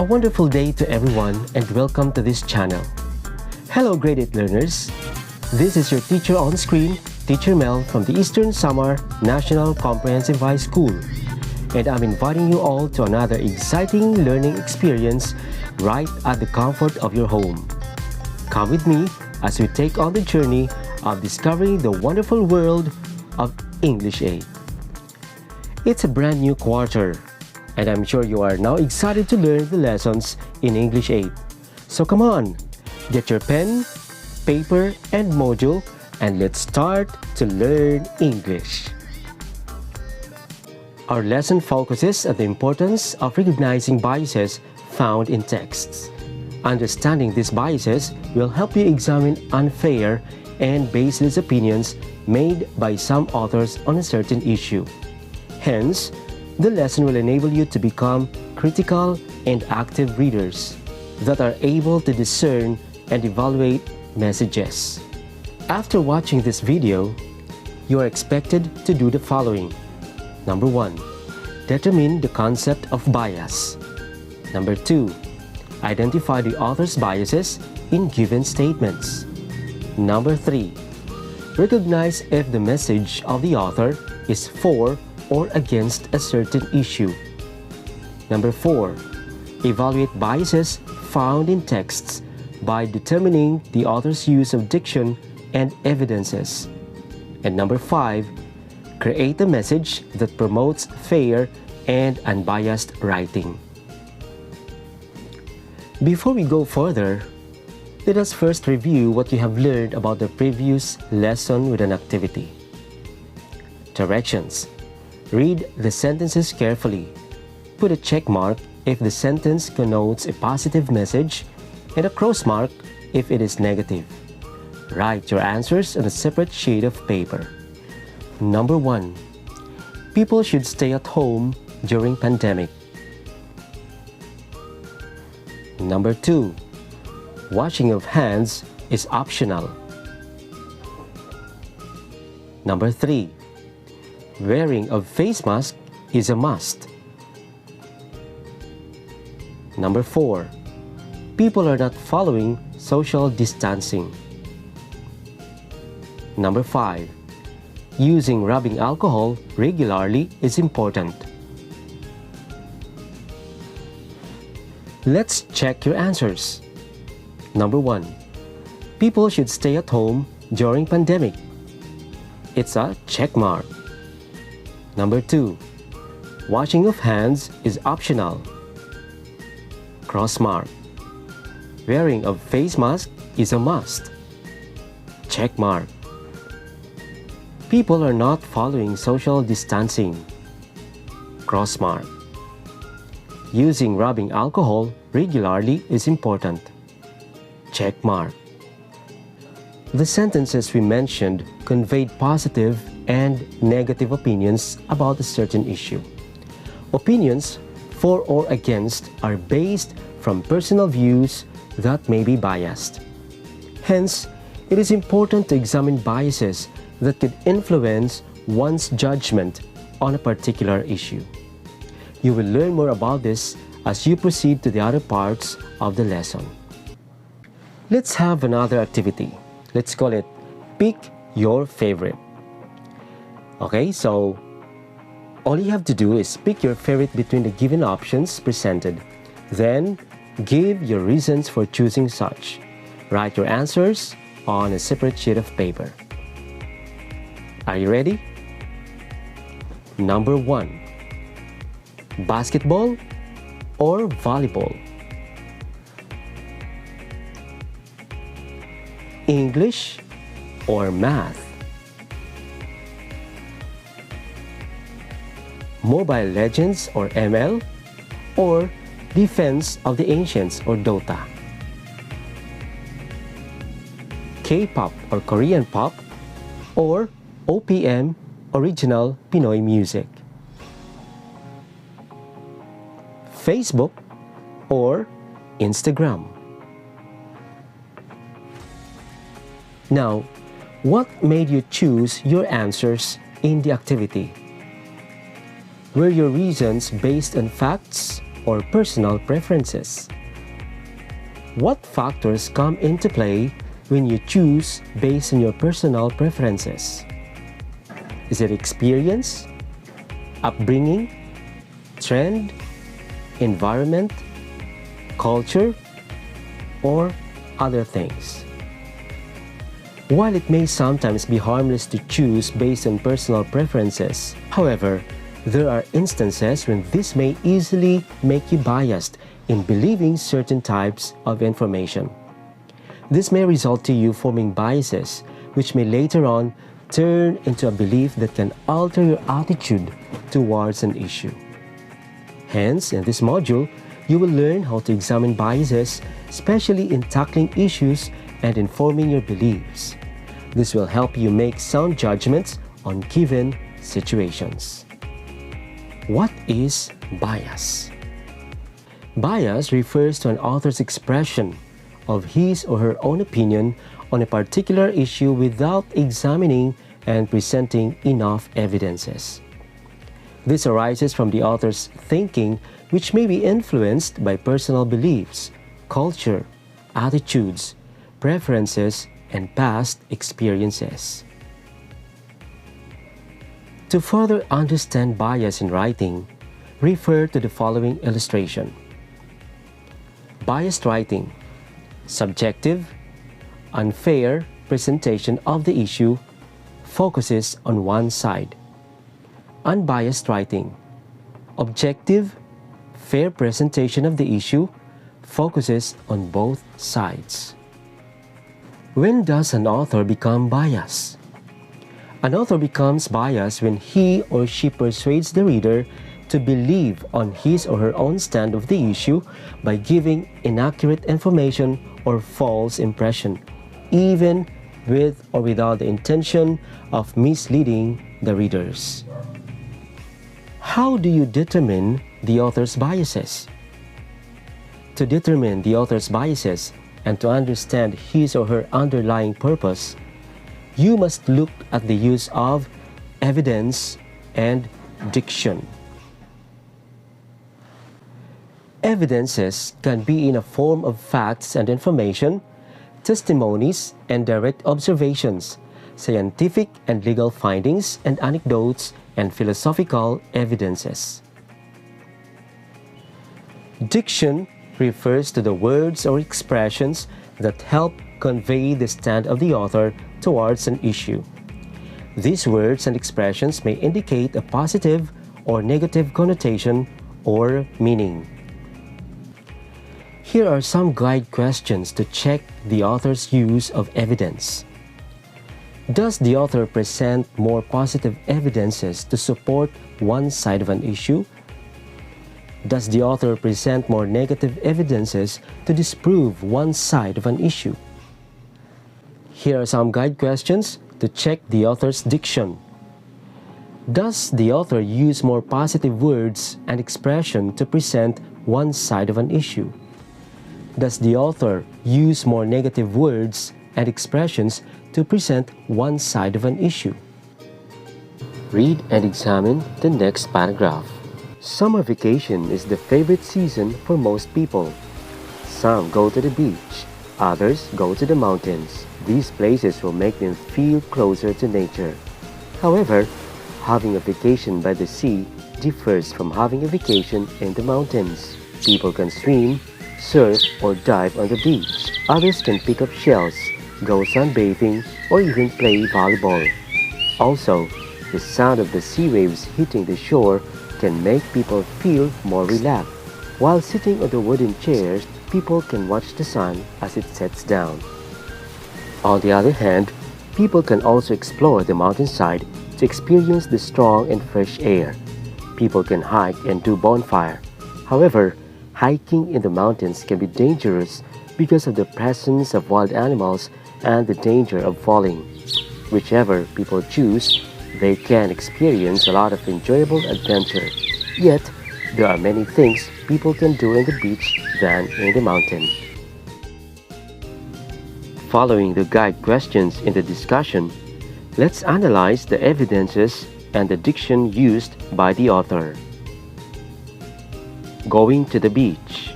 wonderful day to everyone and welcome to this channel. Hello grade 8 learners. This is your teacher on screen, Teacher Mel from the Eastern Samar National Comprehensive High School. And I'm inviting you all to another exciting learning experience right at the comfort of your home. Come with me as we take on the journey of discovering the wonderful world of English 8. It's a brand new quarter, and I'm sure you are now excited to learn the lessons in English 8. So come on, get your pen, paper, and module, and let's start to learn English. Our lesson focuses on the importance of recognizing biases found in texts. Understanding these biases will help you examine unfair and baseless opinions made by some authors on a certain issue. Hence, the lesson will enable you to become critical and active readers that are able to discern and evaluate messages. After watching this video, you are expected to do the following. Number 1. Determine the concept of bias. Number 2. Identify the author's biases in given statements. Number 3. Recognize if the message of the author is for or against a certain issue. Number 4. Evaluate biases found in texts by determining the author's use of diction and evidences. And number 5. Create a message that promotes fair and unbiased writing. Before we go further, let us first review what you have learned about the previous lesson with an activity. Directions. Read the sentences carefully. Put a check mark if the sentence connotes a positive message and a cross mark if it is negative. Write your answers on a separate sheet of paper. Number 1. People should stay at home during pandemic. Number 2. Washing of hands is optional. Number 3. Wearing of face mask is a must. Number 4. People are not following social distancing. Number 5. Using rubbing alcohol regularly is important. Let's check your answers. Number 1. People should stay at home during pandemic. It's a check mark. Number 2. Washing of hands is optional. Cross mark. Wearing of face mask is a must. Check mark. People are not following social distancing. Cross mark. Using rubbing alcohol regularly is important. Check mark. The sentences we mentioned conveyed positive and negative opinions about a certain issue. Opinions for or against are based from personal views that may be biased. Hence, it is important to examine biases that could influence one's judgment on a particular issue. You will learn more about this as you proceed to the other parts of the lesson. Let's have another activity. Let's call it Pick Your Favorite. Okay, so all you have to do is pick your favorite between the given options presented. Then, give your reasons for choosing such. Write your answers on a separate sheet of paper. Are you ready? Number 1. Basketball or volleyball? English or math? Mobile Legends or ML? Or Defense of the Ancients or Dota? K-pop or Korean pop? Or OPM, original Pinoy music? Facebook or Instagram? Now, what made you choose your answers in the activity? Were your reasons based on facts or personal preferences. What factors come into play when you choose based on your personal preferences? Is it experience, upbringing, trend, environment, culture, or other things? While it may sometimes be harmless to choose based on personal preferences, however, there are instances when this may easily make you biased in believing certain types of information. This may result to you forming biases, which may later on turn into a belief that can alter your attitude towards an issue. Hence, in this module, you will learn how to examine biases, especially in tackling issues and informing your beliefs. This will help you make sound judgments on given situations. What is bias? Bias refers to an author's expression of his or her own opinion on a particular issue without examining and presenting enough evidences. This arises from the author's thinking, which may be influenced by personal beliefs, culture, attitudes, preferences, and past experiences. To further understand bias in writing, refer to the following illustration. Biased writing: subjective, unfair presentation of the issue, focuses on one side. Unbiased writing: objective, fair presentation of the issue, focuses on both sides. When does an author become biased? An author becomes biased when he or she persuades the reader to believe on his or her own stand of the issue by giving inaccurate information or false impression, even with or without the intention of misleading the readers. How do you determine the author's biases? To determine the author's biases and to understand his or her underlying purpose, you must look at the use of evidence and diction. Evidences can be in a form of facts and information, testimonies and direct observations, scientific and legal findings and anecdotes, and philosophical evidences. Diction refers to the words or expressions that help convey the stand of the author towards an issue. These words and expressions may indicate a positive or negative connotation or meaning. Here are some guide questions to check the author's use of evidence. Does the author present more positive evidences to support one side of an issue? Does the author present more negative evidences to disprove one side of an issue? Here are some guide questions to check the author's diction. Does the author use more positive words and expression to present one side of an issue? Does the author use more negative words and expressions to present one side of an issue? Read and examine the next paragraph. Summer vacation is the favorite season for most people. Some go to the beach, others go to the mountains. These places will make them feel closer to nature. However, having a vacation by the sea differs from having a vacation in the mountains. People can swim, surf, or dive on the beach. Others can pick up shells, go sunbathing, or even play volleyball. Also, the sound of the sea waves hitting the shore can make people feel more relaxed. While sitting on the wooden chairs, people can watch the sun as it sets down. On the other hand, people can also explore the mountainside to experience the strong and fresh air. People can hike and do bonfire. However, hiking in the mountains can be dangerous because of the presence of wild animals and the danger of falling. Whichever people choose, they can experience a lot of enjoyable adventure. Yet, there are many things people can do on the beach than in the mountain. Following the guide questions in the discussion, let's analyze the evidences and the diction used by the author. going to the beach,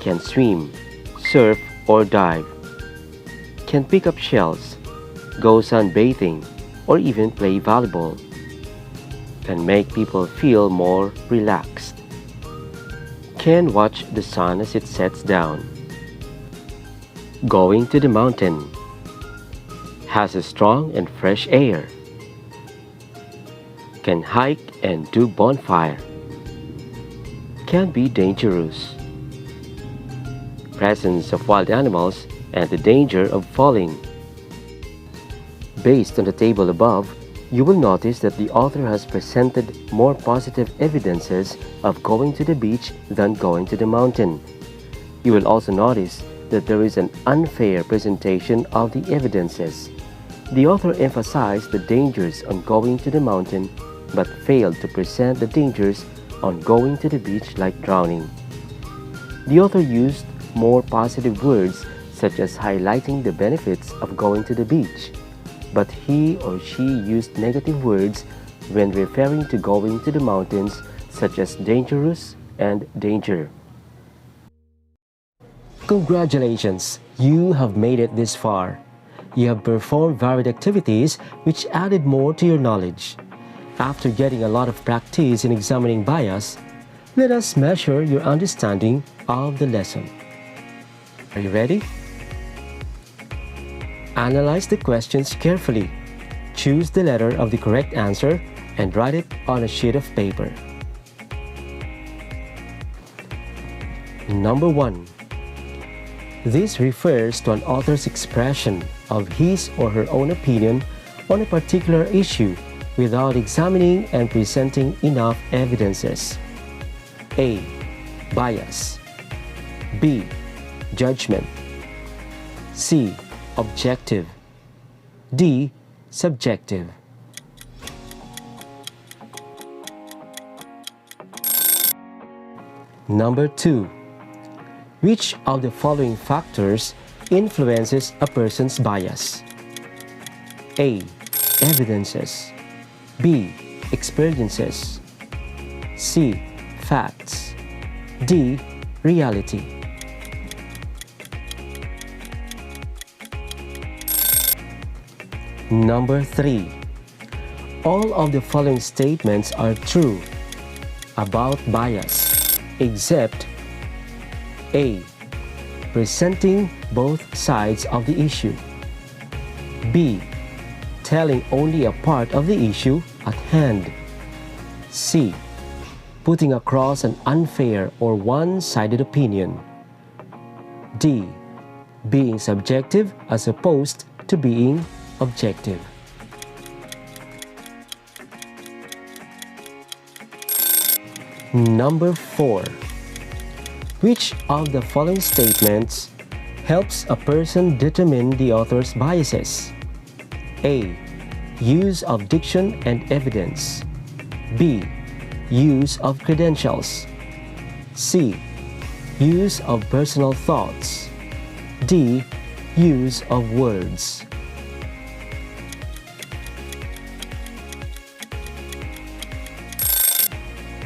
can swim, surf or dive, can pick up shells, go sunbathing, or even play volleyball, can make people feel more relaxed, can watch the sun as it sets down, going to the mountain, has a strong and fresh air, can hike and do bonfire, can be dangerous, presence of wild animals and the danger of falling. Based on the table above, you will notice that the author has presented more positive evidences of going to the beach than going to the mountain. You will also notice that there is an unfair presentation of the evidences. The author emphasized the dangers on going to the mountain but failed to present the dangers on going to the beach like drowning. The author used more positive words such as highlighting the benefits of going to the beach, but he or she used negative words when referring to going to the mountains such as dangerous and danger. Congratulations! You have made it this far. You have performed varied activities which added more to your knowledge. After getting a lot of practice in examining bias, let us measure your understanding of the lesson. Are you ready? Analyze the questions carefully. Choose the letter of the correct answer and write it on a sheet of paper. Number 1. This refers to an author's expression of his or her own opinion on a particular issue without examining and presenting enough evidences. A. Bias. B. Judgment. C. Objective. D. Subjective. Number 2. Which of the following factors influences a person's bias? A. Evidences. B. Experiences. C. Facts. D. Reality. Number 3. All of the following statements are true about bias, except A. Presenting both sides of the issue. B. Telling only a part of the issue at hand. C. Putting across an unfair or one-sided opinion. D. Being subjective as opposed to being objective. Number 4. Which of the following statements helps a person determine the author's biases? A. Use of diction and evidence. B. Use of credentials. C. Use of personal thoughts. D. Use of words.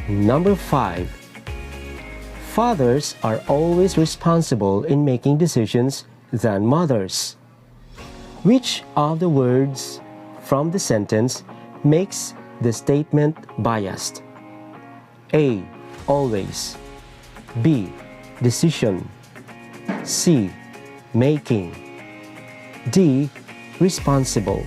Number 5. Fathers are always responsible in making decisions than mothers. Which of the words from the sentence makes the statement biased? A. Always. B. Decision. C. Making. D. Responsible.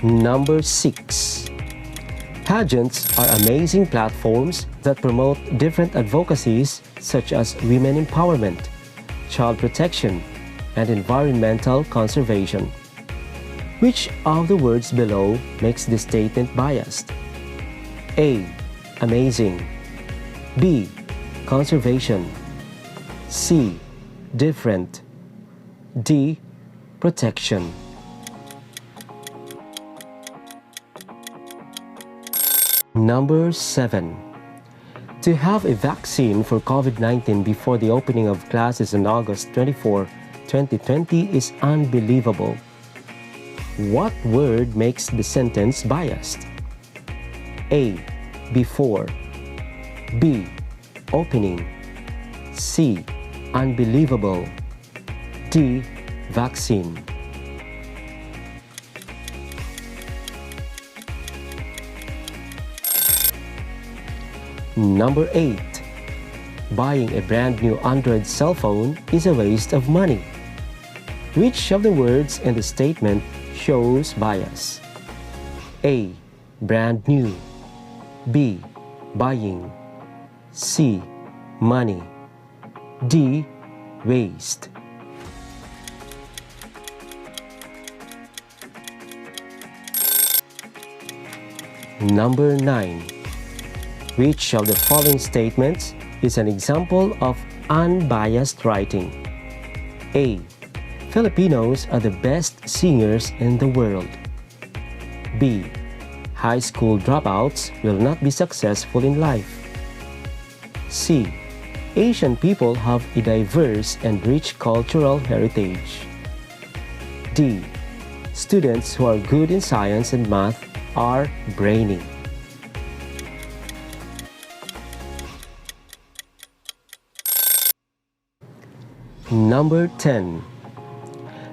Number 6. Pageants are amazing platforms that promote different advocacies such as women empowerment, child protection, and environmental conservation. Which of the words below makes this statement biased? A. Amazing. B. Conservation. C. Different. D. Protection. Number 7. To have a vaccine for COVID-19 before the opening of classes on August 24, 2020 is unbelievable. What word makes the sentence biased? A. Before. B. Opening. C. Unbelievable. D. Vaccine. Number 8. Buying a brand new Android cell phone is a waste of money. Which of the words in the statement shows bias? A. Brand new. B. Buying. C. Money. D. Waste. Number 9. Which of the following statements is an example of unbiased writing? A. Filipinos are the best singers in the world. B. High school dropouts will not be successful in life. C. Asian people have a diverse and rich cultural heritage. D. Students who are good in science and math are brainy. Number 10.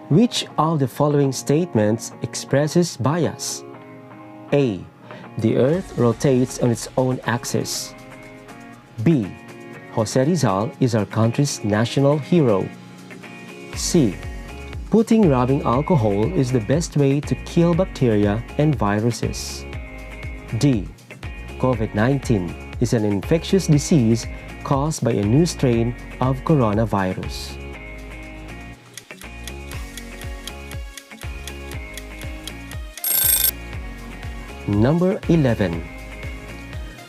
Which of the following statements expresses bias? A. The Earth rotates on its own axis. B. Jose Rizal is our country's national hero. C. Putting rubbing alcohol is the best way to kill bacteria and viruses. D. COVID-19 is an infectious disease caused by a new strain of coronavirus. Number 11.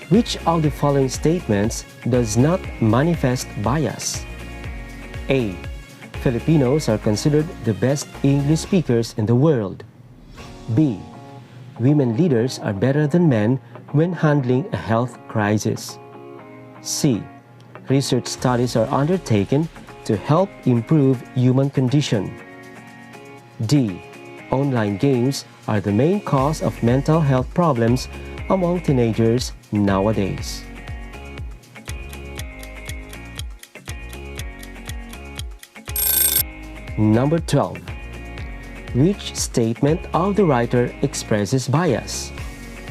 Which of the following statements does not manifest bias? A. Filipinos are considered the best English speakers in the world. B. Women leaders are better than men when handling a health crisis. C. Research studies are undertaken to help improve human condition. D. Online games are the main cause of mental health problems among teenagers nowadays. Number 12. Which statement of the writer expresses bias?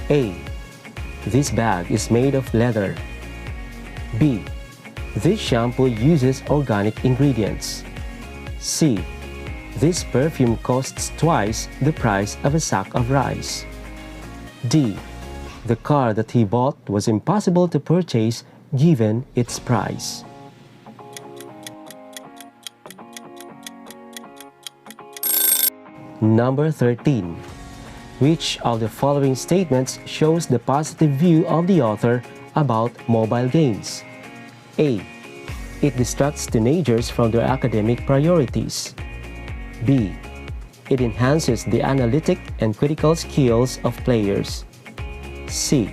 A. This bag is made of leather. B. This shampoo uses organic ingredients. C. This perfume costs twice the price of a sack of rice. D. The car that he bought was impossible to purchase given its price. Number 13. Which of the following statements shows the positive view of the author about mobile games? A. It distracts teenagers from their academic priorities. B. It enhances the analytic and critical skills of players. C.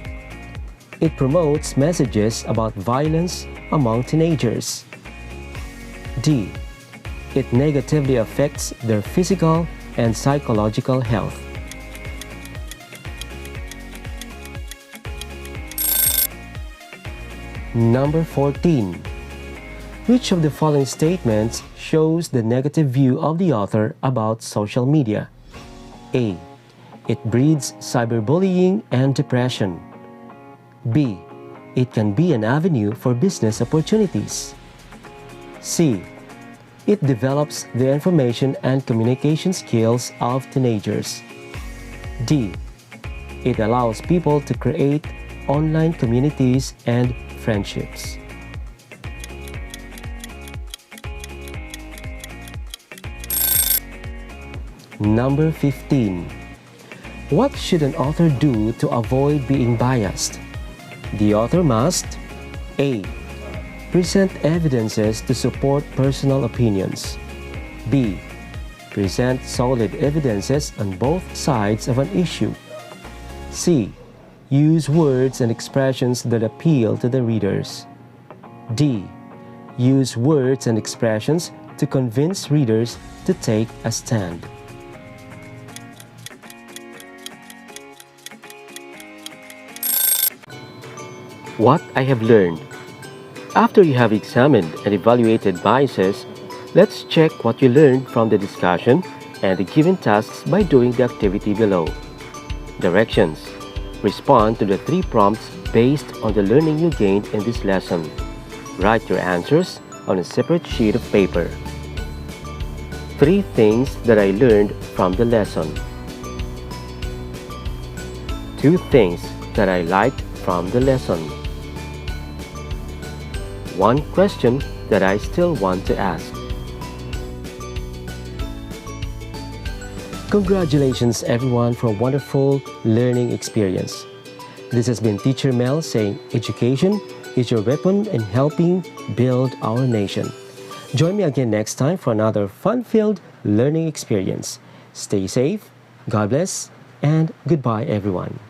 It promotes messages about violence among teenagers. D. It negatively affects their physical and psychological health. Number 14. Which of the following statements shows the negative view of the author about social media? A. It breeds cyberbullying and depression. B. It can be an avenue for business opportunities. C. It develops the information and communication skills of teenagers. D. It allows people to create online communities and friendships. Number 15. What should an author do to avoid being biased? The author must A. Present evidences to support personal opinions. B. Present solid evidences on both sides of an issue. C. Use words and expressions that appeal to the readers. D. Use words and expressions to convince readers to take a stand. What I have learned. After you have examined and evaluated biases, let's check what you learned from the discussion and the given tasks by doing the activity below. Directions. Respond to the 3 prompts based on the learning you gained in this lesson. Write your answers on a separate sheet of paper. 3 things that I learned from the lesson. 2 things that I liked from the lesson. 1 question that I still want to ask. Congratulations everyone for a wonderful learning experience. This has been Teacher Mel saying education is your weapon in helping build our nation. Join me again next time for another fun-filled learning experience. Stay safe, God bless, and goodbye everyone.